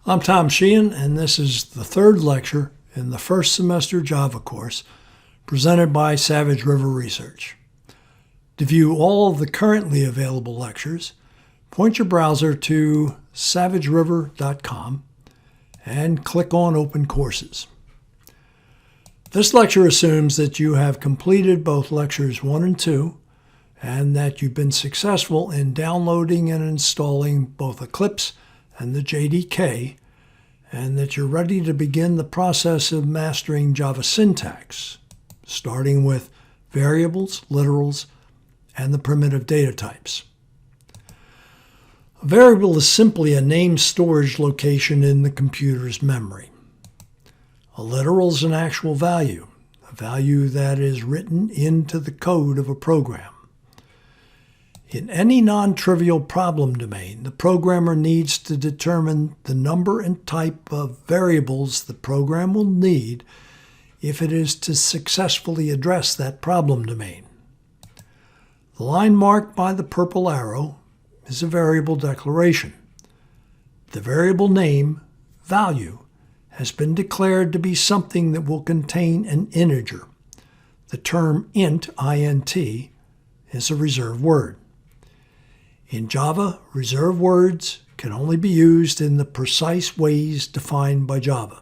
I'm Tom Sheehan, and this is the third lecture in the first semester Java course presented by Savage River Research. To view all of the currently available lectures, point your browser to savageriver.com and click on Open Courses. This lecture assumes that you have completed both lectures 1 and 2 and that you've been successful in downloading and installing both Eclipse and the JDK, and that you're ready to begin the process of mastering Java syntax, starting with variables, literals, and the primitive data types. A variable is simply a named storage location in the computer's memory. A literal is an actual value, a value that is written into the code of a program. In any non-trivial problem domain, the programmer needs to determine the number and type of variables the program will need if it is to successfully address that problem domain. The line marked by the purple arrow is a variable declaration. The variable name, value, has been declared to be something that will contain an integer. The term int, int, is a reserved word. In Java, reserved words can only be used in the precise ways defined by Java.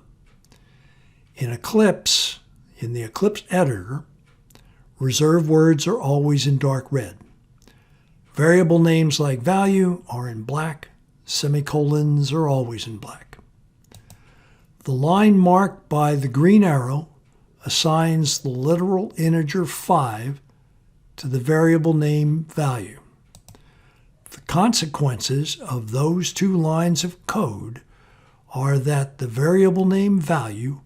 In Eclipse, in the Eclipse editor, reserved words are always in dark red. Variable names like value are in black, semicolons are always in black. The line marked by the green arrow assigns the literal integer 5 to the variable name value. The consequences of those two lines of code are that the variable name value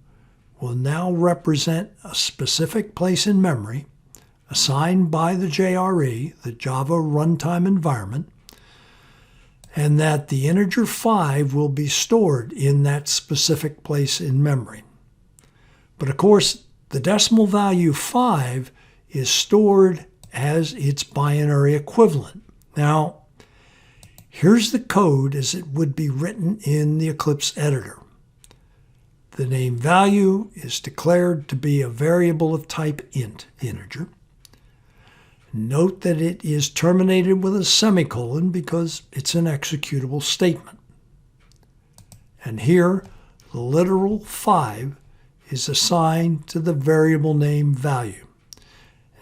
will now represent a specific place in memory assigned by the JRE, the Java Runtime Environment, and that the integer 5 will be stored in that specific place in memory. But of course, the decimal value 5 is stored as its binary equivalent. Now, here's the code as it would be written in the Eclipse editor. The name value is declared to be a variable of type int, integer. Note that it is terminated with a semicolon because it's an executable statement. And here, the literal 5 is assigned to the variable name value.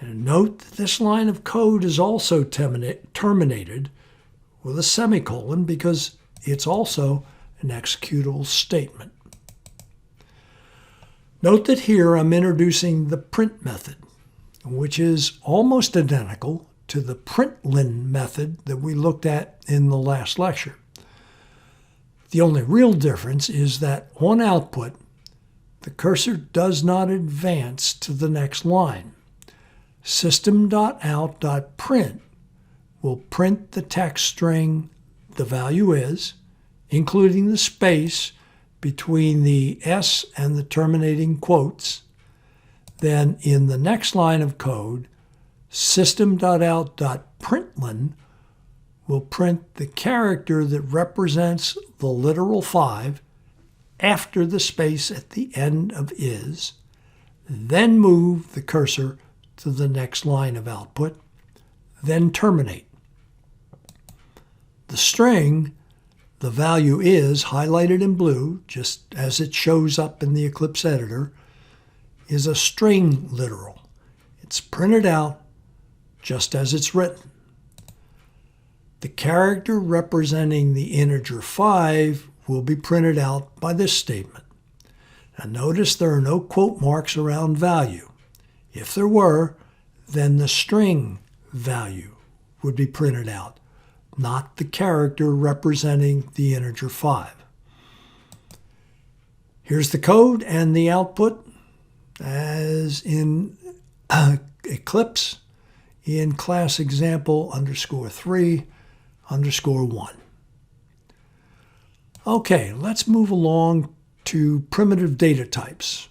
And note that this line of code is also terminated with a semicolon because it's also an executable statement. Note that here I'm introducing the print method, which is almost identical to the println method that we looked at in the last lecture. The only real difference is that on output, the cursor does not advance to the next line. System.out.print will print the text string the value is, including the space between the S and the terminating quotes. Then in the next line of code, system.out.println will print the character that represents the literal 5 after the space at the end of is, then move the cursor to the next line of output, then terminate. The string, the value is, highlighted in blue, just as it shows up in the Eclipse editor, is a string literal. It's printed out just as it's written. The character representing the integer 5 will be printed out by this statement. Now notice there are no quote marks around value. If there were, then the string value would be printed out, not the character representing the integer 5. Here's the code and the output as in Eclipse in class example _3_1. Okay, let's move along to primitive data types.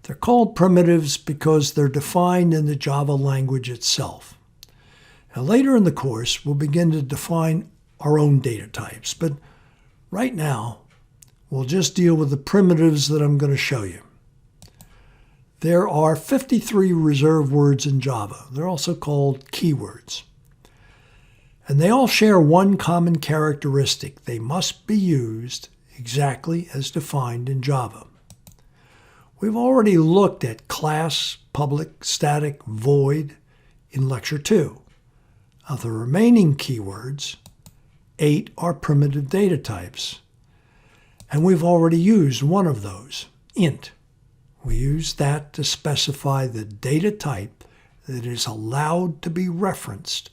They're called primitives because they're defined in the Java language itself. Now, later in the course, we'll begin to define our own data types, but right now, we'll just deal with the primitives that I'm going to show you. There are 53 reserved words in Java. They're also called keywords. And they all share one common characteristic. They must be used exactly as defined in Java. We've already looked at class, public, static, void in Lecture 2. Of the remaining keywords, 8 are primitive data types. And we've already used one of those, int. We use that to specify the data type that is allowed to be referenced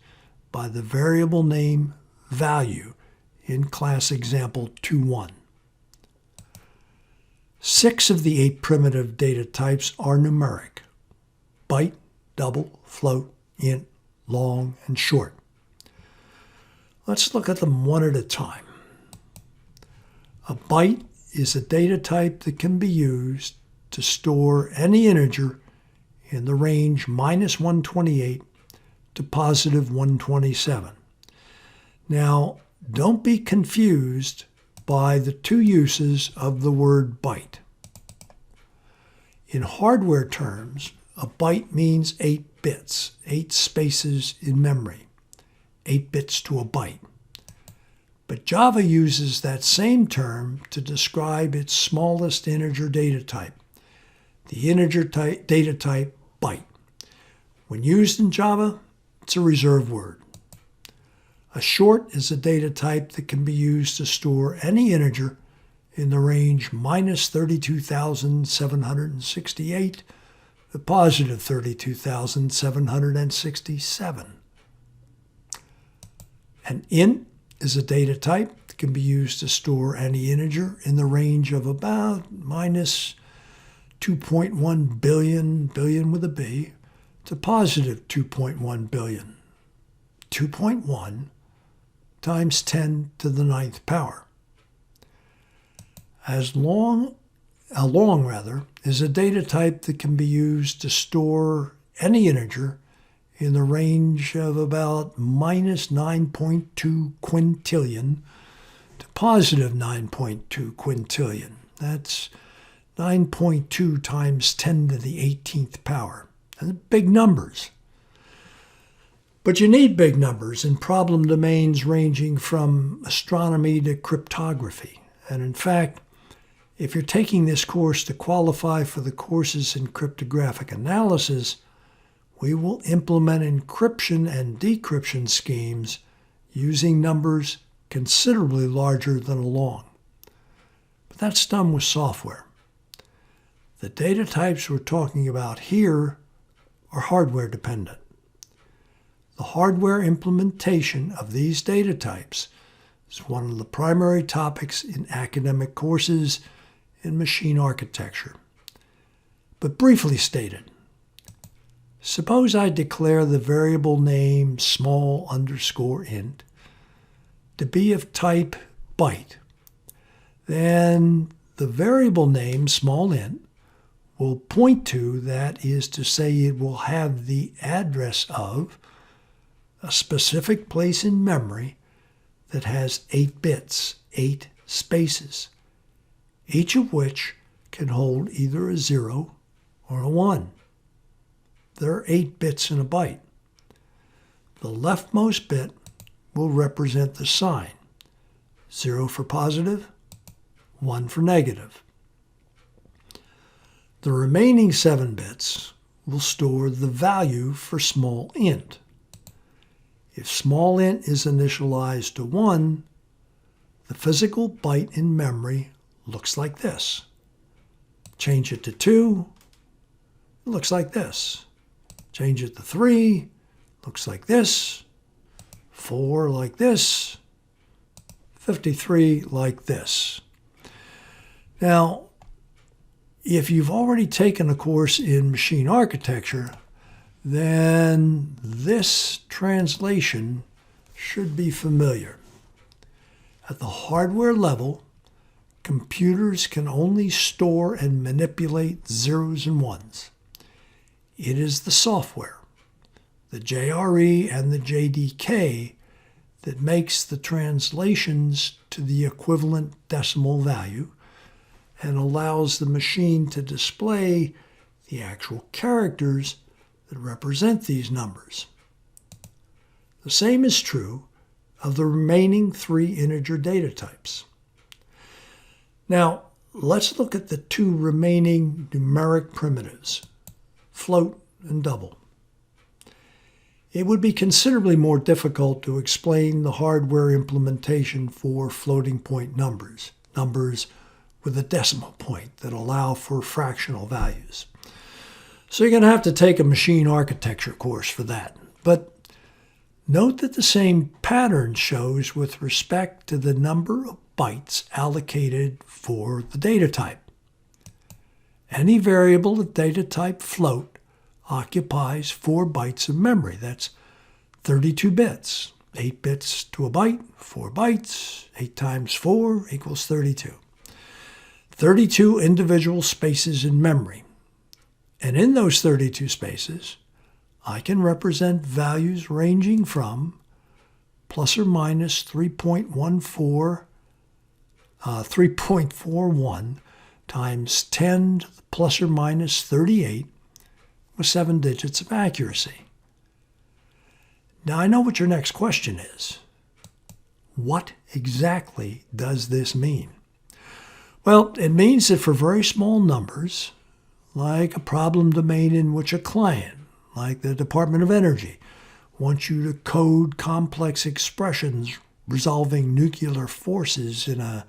by the variable name value in class example 2.1. 6 of the 8 primitive data types are numeric: byte, double, float, int, long, and short. Let's look at them one at a time. A byte is a data type that can be used to store any integer in the range -128 to +127. Now, don't be confused by the two uses of the word byte. In hardware terms, a byte means 8 bits, 8 spaces in memory, 8 bits to a byte. But Java uses that same term to describe its smallest integer data type, the integer data type byte. When used in Java, it's a reserved word. A short is a data type that can be used to store any integer in the range -32,768 to +32,767. An int is a data type that can be used to store any integer in the range of about -2.1 billion, billion with a B, to +2.1 billion. 2.1 times 10 to the 9th power. A long is a data type that can be used to store any integer in the range of about -9.2 quintillion to +9.2 quintillion. That's 9.2 times 10 to the 18th power. And big numbers. But you need big numbers in problem domains ranging from astronomy to cryptography. And in fact, if you're taking this course to qualify for the courses in cryptographic analysis, we will implement encryption and decryption schemes using numbers considerably larger than a long. But that's done with software. The data types we're talking about here are hardware dependent. The hardware implementation of these data types is one of the primary topics in academic courses in machine architecture. But briefly stated, suppose I declare the variable name small_int to be of type byte. Then the variable name small_int will point to, that is to say, it will have the address of a specific place in memory that has 8 bits, 8 spaces, each of which can hold either a 0 or a 1. There are 8 bits in a byte. The leftmost bit will represent the sign, 0 for positive, 1 for negative. The remaining 7 bits will store the value for small int. If small int is initialized to 1, the physical byte in memory looks like this. Change it to 2, it looks like this. Change it to 3, looks like this. 4 like this. 53 like this. Now, if you've already taken a course in machine architecture, then this translation should be familiar. At the hardware level, computers can only store and manipulate zeros and ones. It is the software, the JRE and the JDK, that makes the translations to the equivalent decimal value and allows the machine to display the actual characters that represent these numbers. The same is true of the remaining 3 integer data types. Now, let's look at the 2 remaining numeric primitives, float and double. It would be considerably more difficult to explain the hardware implementation for floating point numbers, numbers with a decimal point that allow for fractional values. So you're going to have to take a machine architecture course for that. But note that the same pattern shows with respect to the number of bytes allocated for the data type. Any variable of data type float occupies 4 bytes of memory. That's 32 bits. 8 bits to a byte, 4 bytes. 8 times 4 equals 32. 32 individual spaces in memory. And in those 32 spaces, I can represent values ranging from plus or minus 3.41 times 10 to the plus or minus 38 with 7 digits of accuracy. Now I know what your next question is. What exactly does this mean? Well, it means that for very small numbers, like a problem domain in which a client, like the Department of Energy, wants you to code complex expressions resolving nuclear forces in a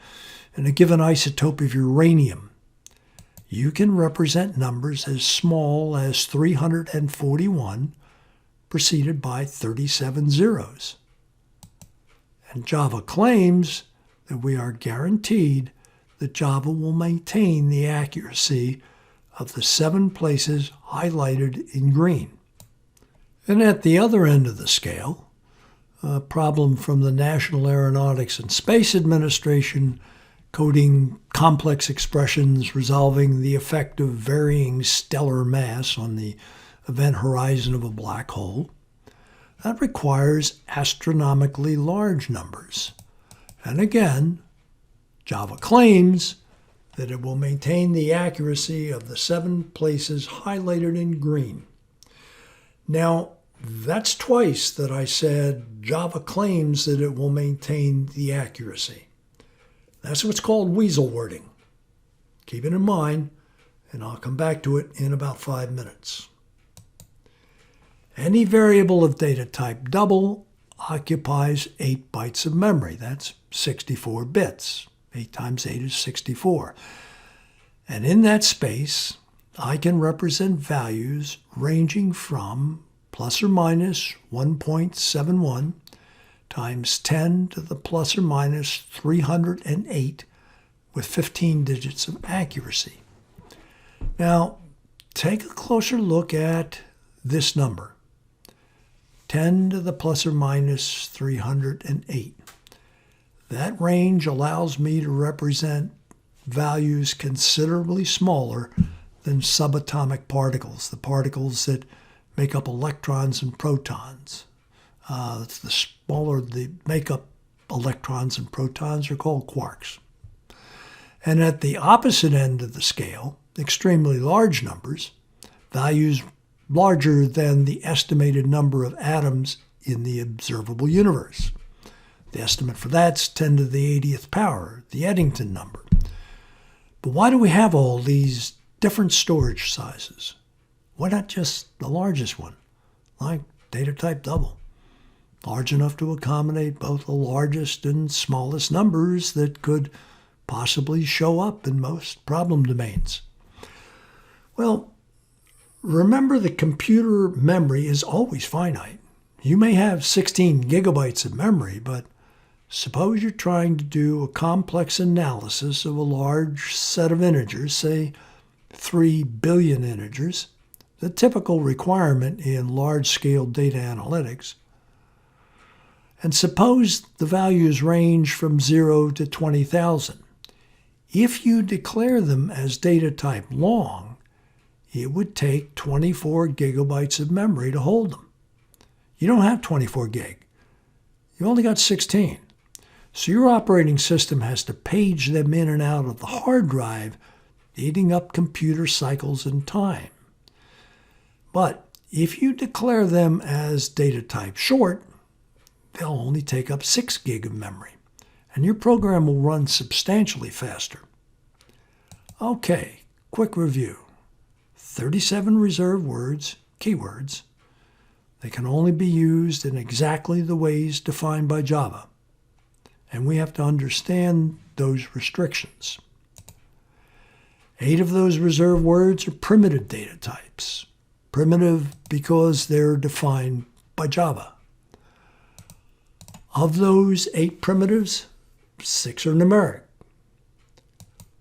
given isotope of uranium, you can represent numbers as small as 341 preceded by 37 zeros. And Java claims that we are guaranteed that Java will maintain the accuracy of the 7 places highlighted in green. And at the other end of the scale, a problem from the National Aeronautics and Space Administration coding complex expressions resolving the effect of varying stellar mass on the event horizon of a black hole, that requires astronomically large numbers. And again, Java claims that it will maintain the accuracy of the 7 places highlighted in green. Now, that's twice that I said Java claims that it will maintain the accuracy. That's what's called weasel wording. Keep it in mind, and I'll come back to it in about 5 minutes. Any variable of data type double occupies 8 bytes of memory. That's 64 bits. 8 times 8 is 64. And in that space, I can represent values ranging from plus or minus 1.71 times 10 to the plus or minus 308 with 15 digits of accuracy. Now, take a closer look at this number, 10 to the plus or minus 308. That range allows me to represent values considerably smaller than subatomic particles, the particles that make up electrons and protons. The smaller the make up electrons and protons are called quarks. And at the opposite end of the scale, extremely large numbers, values larger than the estimated number of atoms in the observable universe. The estimate for that's 10 to the 80th power, the Eddington number. But why do we have all these different storage sizes? Why not just the largest one, like data type double? Large enough to accommodate both the largest and smallest numbers that could possibly show up in most problem domains. Well, remember the computer memory is always finite. You may have 16 gigabytes of memory, but suppose you're trying to do a complex analysis of a large set of integers, say 3 billion integers, the typical requirement in large-scale data analytics. And suppose the values range from 0 to 20,000. If you declare them as data type long, it would take 24 gigabytes of memory to hold them. You don't have 24 gig. You only got 16. So your operating system has to page them in and out of the hard drive, eating up computer cycles and time. But if you declare them as data type short, they'll only take up 6 gig of memory, and your program will run substantially faster. Okay, quick review. 37 reserved words, keywords. They can only be used in exactly the ways defined by Java, and we have to understand those restrictions. 8 of those reserved words are primitive data types. Primitive because they're defined by Java. Of those 8 primitives, 6 are numeric.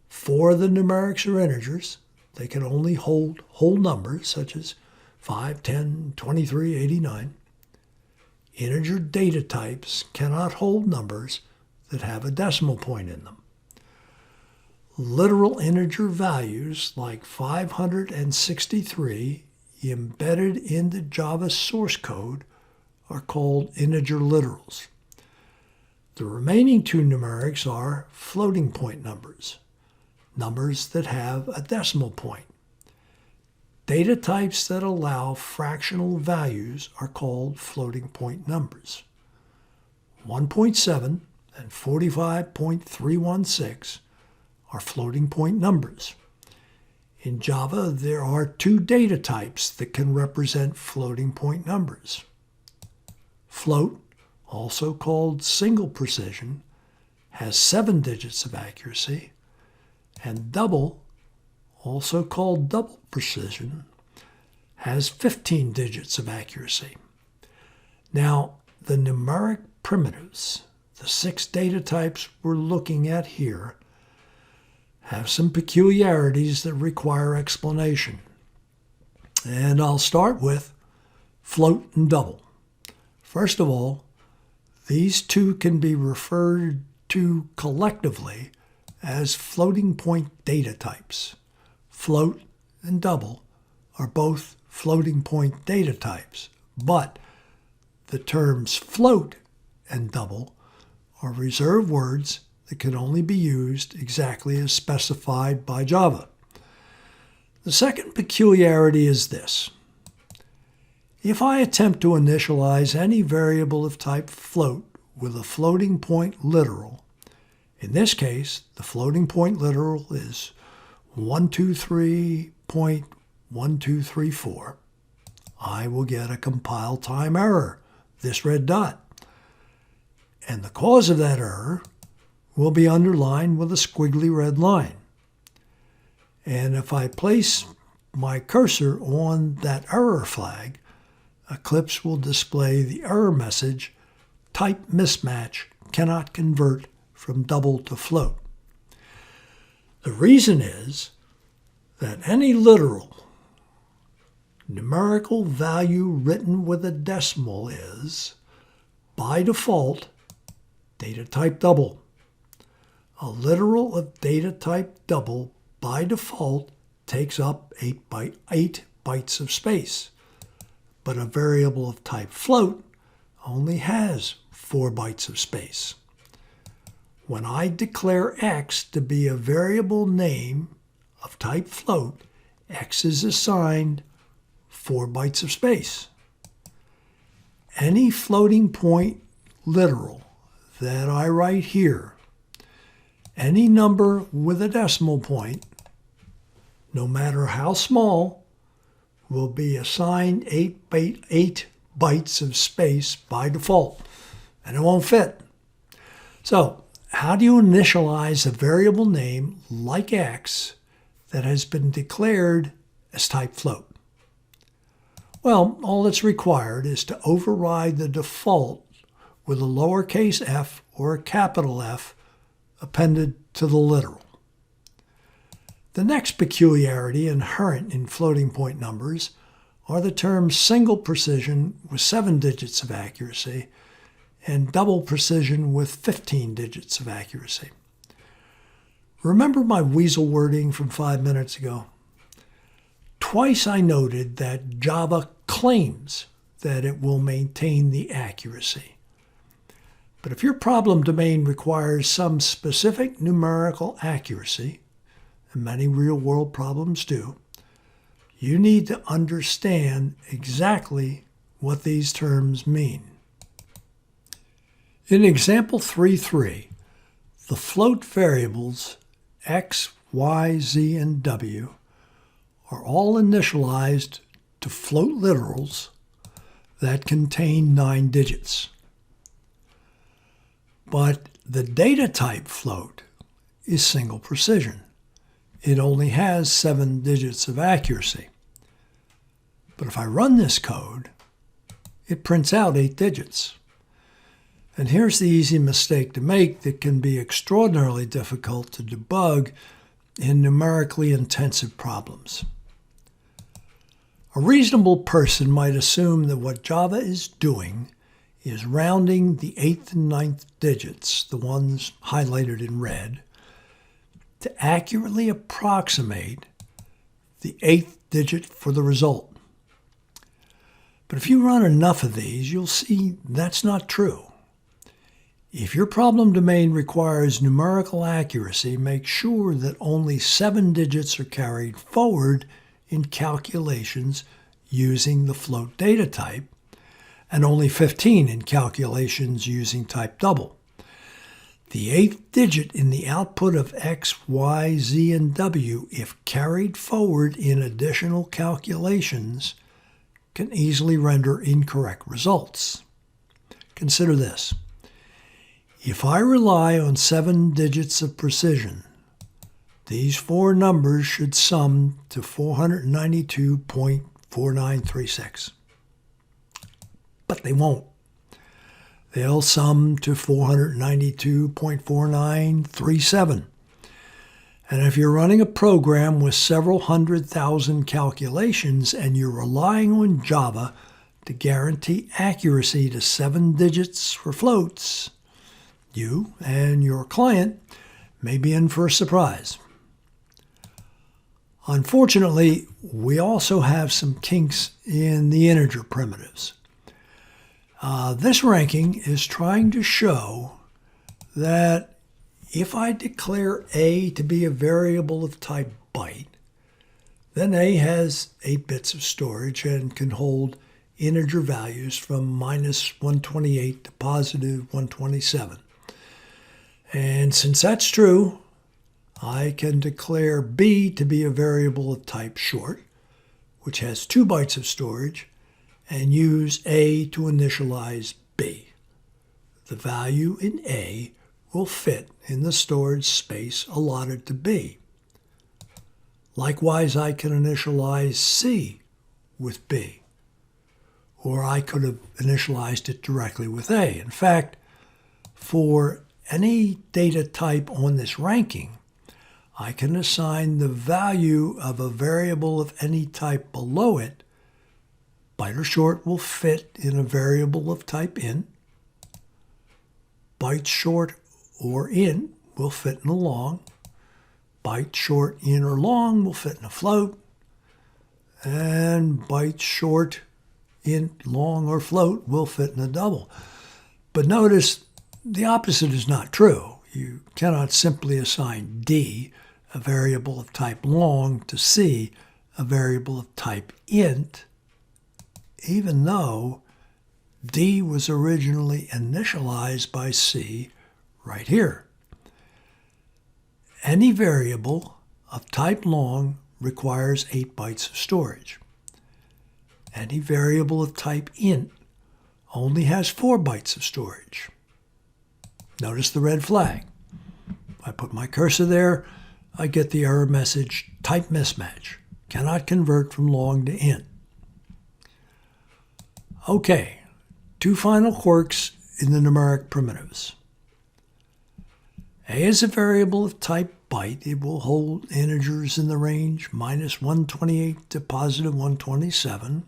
4 of the numerics are integers. They can only hold whole numbers such as 5, 10, 23, 89. Integer data types cannot hold numbers that have a decimal point in them. Literal integer values like 563 embedded in the Java source code are called integer literals. The remaining 2 numerics are floating point numbers, numbers that have a decimal point. Data types that allow fractional values are called floating point numbers. 1.7 and 45.316 are floating point numbers. In Java, there are 2 data types that can represent floating point numbers. Float, also called single precision, has 7 digits of accuracy, and double, also called double precision, has 15 digits of accuracy. Now, the numeric primitives, the 6 data types we're looking at here, have some peculiarities that require explanation. And I'll start with float and double. First of all, these 2 can be referred to collectively as floating point data types. Float and double are both floating point data types, but the terms float and double are reserved words that can only be used exactly as specified by Java. The second peculiarity is this. If I attempt to initialize any variable of type float with a floating point literal, in this case, the floating point literal is 123.1234, I will get a compile time error, this red dot. And the cause of that error will be underlined with a squiggly red line. And if I place my cursor on that error flag, Eclipse will display the error message, type mismatch, cannot convert from double to float. The reason is that any literal numerical value written with a decimal is, by default, data type double. A literal of data type double by default takes up 8 bytes of space, but a variable of type float only has 4 bytes of space. When I declare x to be a variable name of type float, x is assigned 4 bytes of space. Any floating point literal that I write here, any number with a decimal point, no matter how small, will be assigned 8 bytes of space by default, and it won't fit. So, how do you initialize a variable name like x that has been declared as type float? Well, all that's required is to override the default with a lowercase f or a capital F appended to the literal. The next peculiarity inherent in floating point numbers are the terms single precision with 7 digits of accuracy and double precision with 15 digits of accuracy. Remember my weasel wording from 5 minutes ago? Twice I noted that Java claims that it will maintain the accuracy. But if your problem domain requires some specific numerical accuracy, and many real-world problems do, you need to understand exactly what these terms mean. In example 3.3, the float variables x, y, z, and w are all initialized to float literals that contain 9 digits. But the data type float is single precision. It only has 7 digits of accuracy. But if I run this code, it prints out 8 digits. And here's the easy mistake to make that can be extraordinarily difficult to debug in numerically intensive problems. A reasonable person might assume that what Java is doing is rounding the 8th and 9th digits, the ones highlighted in red, to accurately approximate the 8th digit for the result. But if you run enough of these, you'll see that's not true. If your problem domain requires numerical accuracy, make sure that only 7 digits are carried forward in calculations using the float data type, and only 15 in calculations using type double. The 8th digit in the output of x, y, z, and w, if carried forward in additional calculations, can easily render incorrect results. Consider this. If I rely on 7 digits of precision, these 4 numbers should sum to 492.4936. But they won't. They'll sum to 492.4937. And if you're running a program with several 100,000 calculations and you're relying on Java to guarantee accuracy to 7 digits for floats, you and your client may be in for a surprise. Unfortunately, we also have some kinks in the integer primitives. This ranking is trying to show that if I declare a to be a variable of type byte, then a has 8 bits of storage and can hold integer values from -128 to +127. And since that's true, I can declare b to be a variable of type short, which has 2 bytes of storage, and use a to initialize b. The value in a will fit in the storage space allotted to b. Likewise, I can initialize c with b, or I could have initialized it directly with a. In fact, for any data type on this ranking, I can assign the value of a variable of any type below it. Byte or short will fit in a variable of type int. Byte short or int will fit in a long. Byte short int or long will fit in a float. And byte short int long or float will fit in a double. But notice the opposite is not true. You cannot simply assign d, a variable of type long, to c, a variable of type int, even though d was originally initialized by c right here. Any variable of type long requires 8 bytes of storage. Any variable of type int only has 4 bytes of storage. Notice the red flag. If I put my cursor there, I get the error message, type mismatch, cannot convert from long to int. Okay, 2 final quirks in the numeric primitives. A is a variable of type byte. It will hold integers in the range -128 to +127.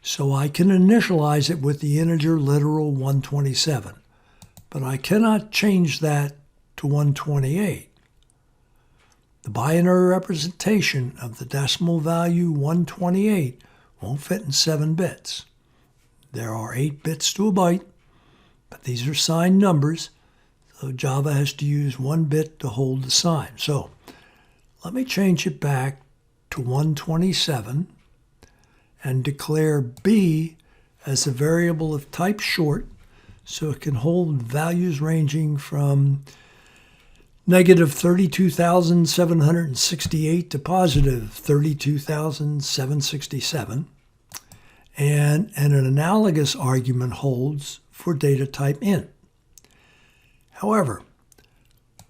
So I can initialize it with the integer literal 127. But I cannot change that to 128. The binary representation of the decimal value 128 won't fit in 7 bits. There are 8 bits to a byte, But these are signed numbers, so Java has to use 1 bit to hold the sign. So let me change it back to 127 and declare B as a variable of type short, so it can hold values ranging from negative 32,768 to positive 32,767. And an analogous argument holds for data type int. However,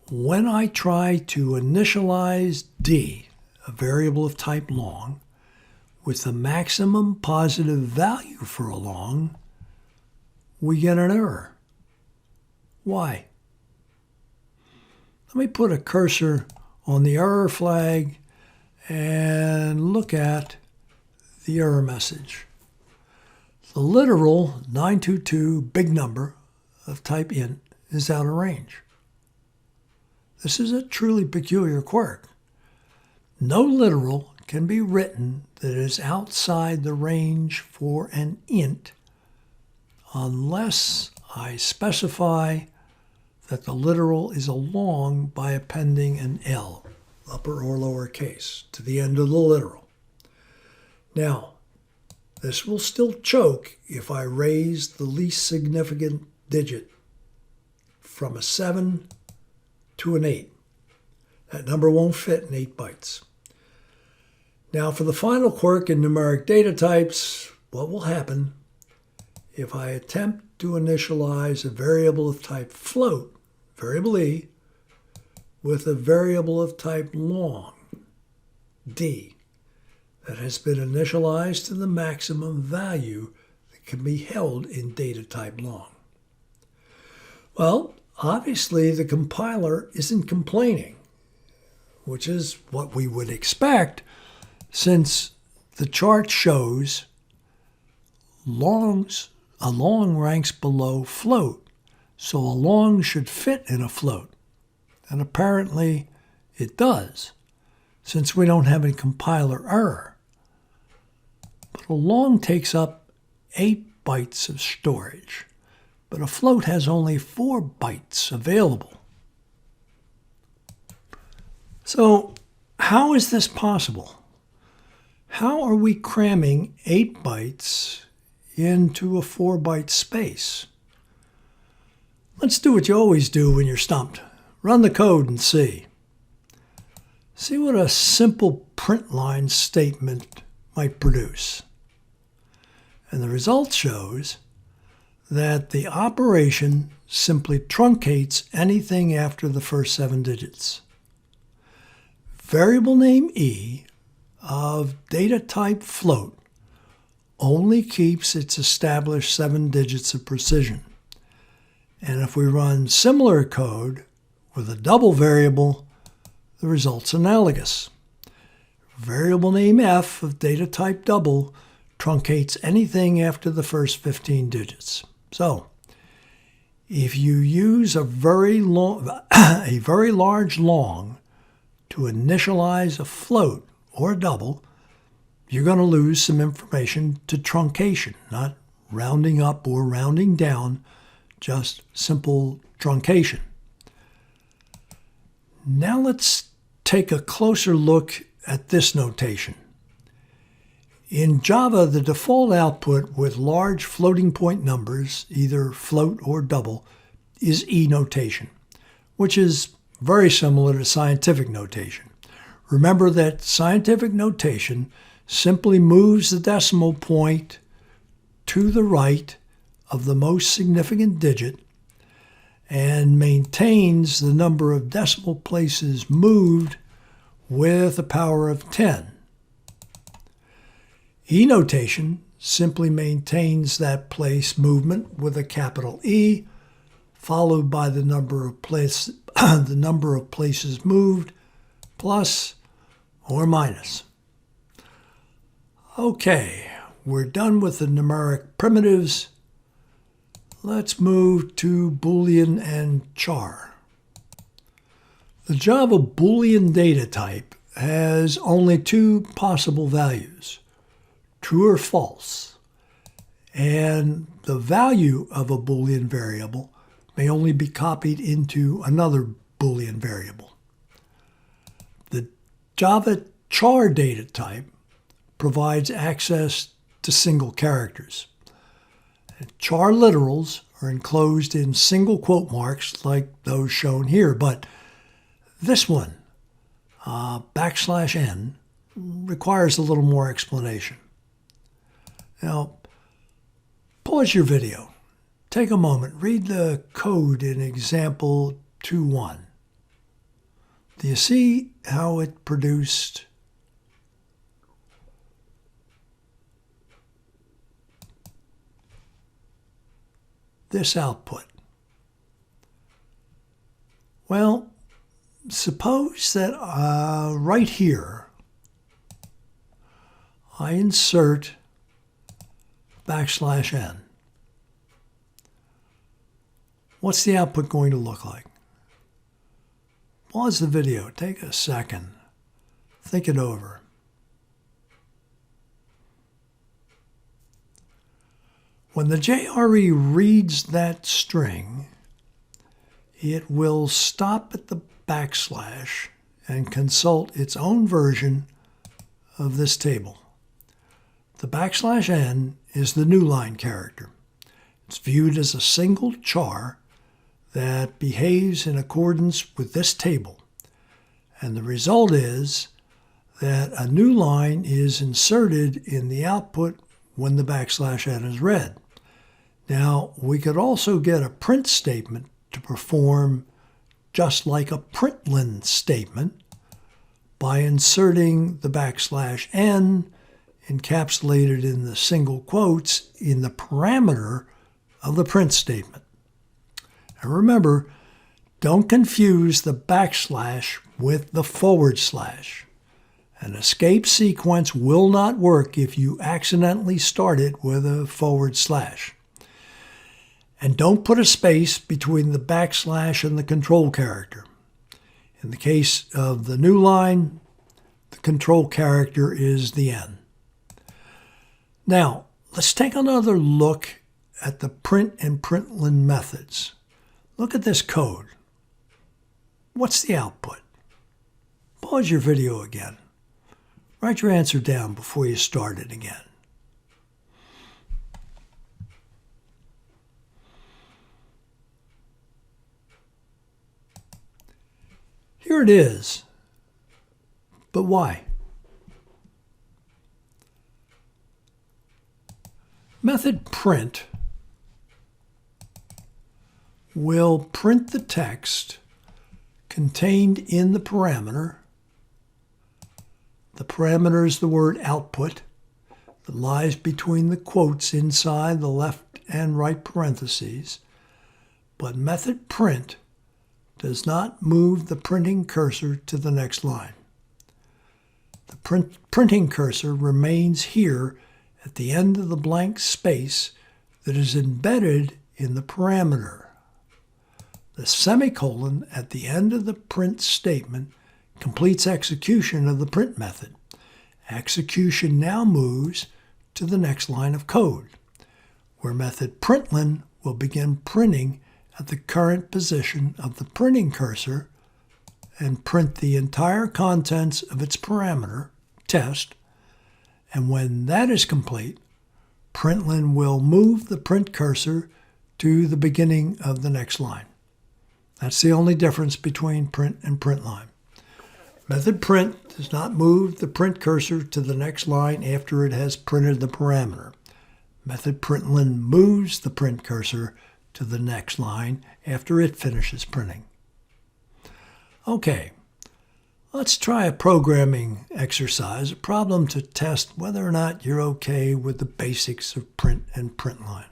when I try to initialize D, a variable of type long, with the maximum positive value for a long, we get an error. Why? Let me put a cursor on the error flag and look at the error message. The literal 922 big number of type int is out of range. This is a truly peculiar quirk. No literal can be written that is outside the range for an int unless I specify that the literal is a long by appending an L, upper or lower case, to the end of the literal. Now, this will still choke if I raise the least significant digit from a 7 to an 8. That number won't fit in 8 bytes. Now, for the final quirk in numeric data types, what will happen if I attempt to initialize a variable of type float, variable E, with a variable of type long, D, that has been initialized to the maximum value that can be held in data type long? Well, obviously the compiler isn't complaining, which is what we would expect, since the chart shows a long ranks below float, so a long should fit in a float. And apparently it does, since we don't have a compiler error. But a long takes up 8 bytes of storage, but a float has only 4 bytes available. So how is this possible? How are we cramming 8 bytes into a 4-byte space? Let's do what you always do when you're stumped. Run the code and see. See what a simple print line statement might produce. And the result shows that the operation simply truncates anything after the first 7 digits. Variable name E of data type float only keeps its established 7 digits of precision. And if we run similar code with a double variable, the result's analogous. Variable name F of data type double truncates anything after the first 15 digits. So, if you use a very large long to initialize a float or a double, you're going to lose some information to truncation, not rounding up or rounding down, just simple truncation. Now let's take a closer look at this notation. In Java, the default output with large floating point numbers, either float or double, is E notation, which is very similar to scientific notation. Remember that scientific notation simply moves the decimal point to the right of the most significant digit and maintains the number of decimal places moved with a power of 10. E notation simply maintains that place movement with a capital E, followed by the number of places moved, plus or minus. Okay, we're done with the numeric primitives. Let's move to Boolean and char. The Java Boolean data type has only 2 possible values, true or false, and the value of a Boolean variable may only be copied into another Boolean variable. The Java char data type provides access to single characters. Char literals are enclosed in single quote marks like those shown here, but this one, \n, requires a little more explanation. Now, pause your video. Take a moment, read the code in example 2.1. Do you see how it produced this output? Well, suppose that right here I insert \n. What's the output going to look like? Pause the video, take a second, think it over. When the JRE reads that string, it will stop at the \, and consult its own version of this table. The \n is the new line character. It's viewed as a single char that behaves in accordance with this table. And the result is that a new line is inserted in the output when the \n is read. Now, we could also get a print statement to perform just like a println statement by inserting the \n encapsulated in the single quotes in the parameter of the print statement. And remember, don't confuse the \ with the /. An escape sequence will not work if you accidentally start it with a /. And don't put a space between the \ and the control character. In the case of the new line, the control character is the n. Now, let's take another look at the print and println methods. Look at this code. What's the output? Pause your video again. Write your answer down before you start it again. Here it is. But why? Method print will print the text contained in the parameter. The parameter is the word output that lies between the quotes inside the left and right parentheses. But method print does not move the printing cursor to the next line. The printing cursor remains here at the end of the blank space that is embedded in the parameter. The semicolon at the end of the print statement completes execution of the print method. Execution now moves to the next line of code, where method println will begin printing at the current position of the printing cursor and print the entire contents of its parameter, test, and when that is complete, println will move the print cursor to the beginning of the next line. That's the only difference between print and println. Method print does not move the print cursor to the next line after it has printed the parameter. Method println moves the print cursor to the next line after it finishes printing. Okay, let's try a programming exercise, a problem to test whether or not you're okay with the basics of print and println.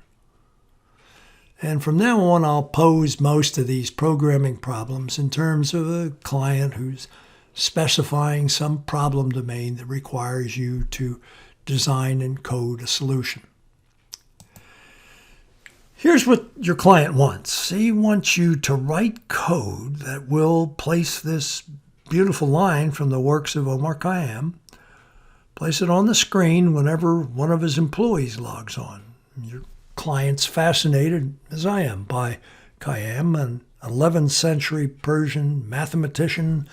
And from now on, I'll pose most of these programming problems in terms of a client who's specifying some problem domain that requires you to design and code a solution. Here's what your client wants. He wants you to write code that will place this beautiful line from the works of Omar Khayyam, place it on the screen whenever one of his employees logs on. Your client's fascinated, as I am, by Khayyam, an 11th century Persian mathematician,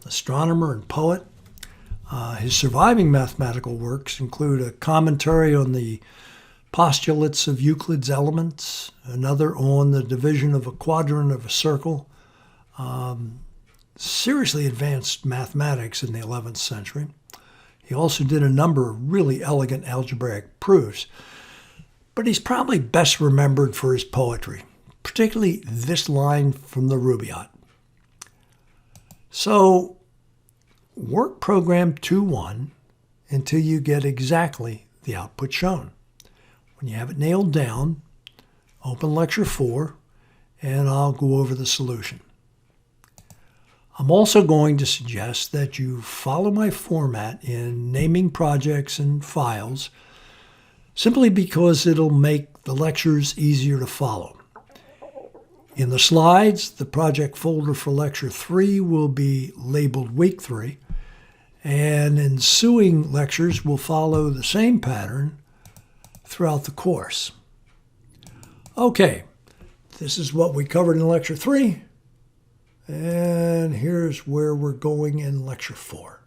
astronomer, and poet. His surviving mathematical works include a commentary on the postulates of Euclid's Elements, another on the division of a quadrant of a circle, seriously advanced mathematics in the 11th century. He also did a number of really elegant algebraic proofs, but he's probably best remembered for his poetry, particularly this line from the Rubaiyat. So, work program 2.1 until you get exactly the output shown. When you have it nailed down, open lecture 4, and I'll go over the solution. I'm also going to suggest that you follow my format in naming projects and files, simply because it'll make the lectures easier to follow. In the slides, the project folder for lecture 3 will be labeled week 3, and ensuing lectures will follow the same pattern throughout the course. Okay, this is what we covered in lecture 3, and here's where we're going in lecture 4.